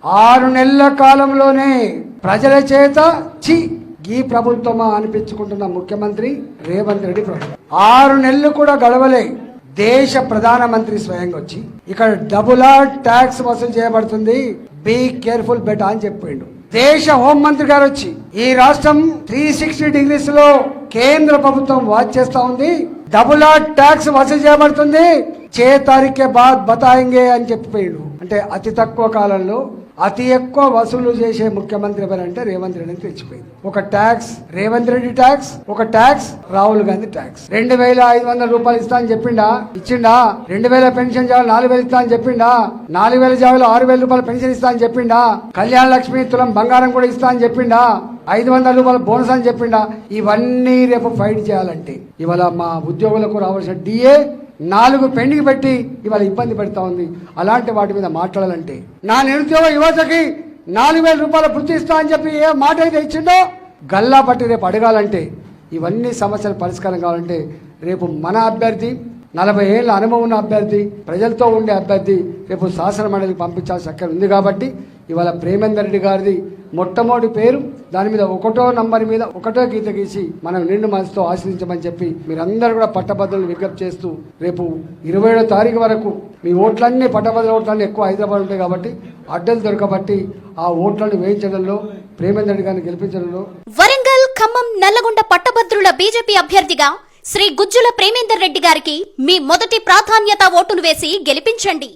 6 నెలల కాలంలోనే ప్రజల చేత ఈ ప్రభుత్వమా అనిపించుకుంటున్న ముఖ్యమంత్రి రేవంత్ రెడ్డి ప్రభుత్వం 6 నెలలు కూడా గడవలే. దేశ ప్రధానమంత్రి స్వయంగా వచ్చి ఇక్కడ డబులా ట్యాక్స్ వసూలు చేయబడుతుంది, బీ కేర్ఫుల్ బెటా అని చెప్పిండు. దేశ హోంమంత్రి గారు వచ్చి ఈ రాష్ట్రం 360 డిగ్రీస్ లో కేంద్ర ప్రభుత్వం వాచ్ చేస్తా ఉంది, డబులా ట్యాక్స్ వసూలు చేయబడుతుంది, 6 తారీఖే బాద్ బతాయింగే అని చెప్పిపోయాడు. అంటే అతి తక్కువ కాలంలో అతి ఎక్కువ వసూలు చేసే ముఖ్యమంత్రి ఎవరంటే రేవంత్ రెడ్డి తెచ్చిపోయింది. ఒక ట్యాక్స్ రేవంత్ రెడ్డి ట్యాక్స్, ఒక ట్యాక్స్ రాహుల్ గాంధీ ట్యాక్స్. 2500 రూపాయలు ఇస్తా అని చెప్పిండా, ఇచ్చిండా? 2000 పెన్షన్ జాబులు 4000 ఇస్తా అని చెప్పిండా? 4000 జాబులు 6000 రూపాయలు పెన్షన్ ఇస్తా అని చెప్పిండా? కళ్యాణ లక్ష్మి తులం బంగారం కూడా ఇస్తా అని చెప్పిండా? 500 రూపాయల బోనస్ అని చెప్పిండా? ఇవన్నీ రేపు ఫైట్ చేయాలంటే ఇవాళ మా ఉద్యోగులకు రావాల్సిన డిఏ 4 పెండింగ్ పెట్టి ఇవాళ ఇబ్బంది పెడతా ఉంది. అలాంటి వాటి మీద మాట్లాడాలంటే నా నిరుద్యోగ యువతకి 4000 రూపాయల వృత్తి ఇస్తా అని చెప్పి ఏ మాట అయితే ఇచ్చిండో గల్లా పట్టి రేపు అడగాలంటే, ఇవన్నీ సమస్యల పరిష్కారం కావాలంటే రేపు మన అభ్యర్థి 40 ఏళ్ళ అనుభవం ఉన్న అభ్యర్థి, ప్రజలతో ఉండే అభ్యర్థి రేపు శాసన మండలికి పంపించాల్సిన అక్కడ ఉంది. కాబట్టి ఇవాళ ప్రేమేందర్ రెడ్డి గారిది మొట్టమొదటి పేరు, దాని మీద 1వ నంబర్ మీద 1వ గీత గీసి మనం నిండు మనసుతో ఆశ్రయించమని చెప్పి మీరందరూ కూడా పట్టభద్రులు విజ్ఞప్తి చేస్తూ రేపు 27వ తారీఖు వరకు మీ ఓట్లన్నీ పట్టభద్రుల ఓట్లన్నీ ఎక్కువ హైదరాబాద్ ఉంటాయి కాబట్టి అడ్డలు దొరకబట్టి ఆ ఓట్లను వేయించడంలో ప్రేమేందర్ రెడ్డి గారిని గెలిపించడంలో వరంగల్, ఖమ్మం, నల్లగొండ పట్టభద్రుల బీజేపీ అభ్యర్థిగా శ్రీ గుజ్జుల ప్రేమేందర్ రెడ్డి గారికి మీ మొదటి ప్రాధాన్యత ఓటును వేసి గెలిపించండి.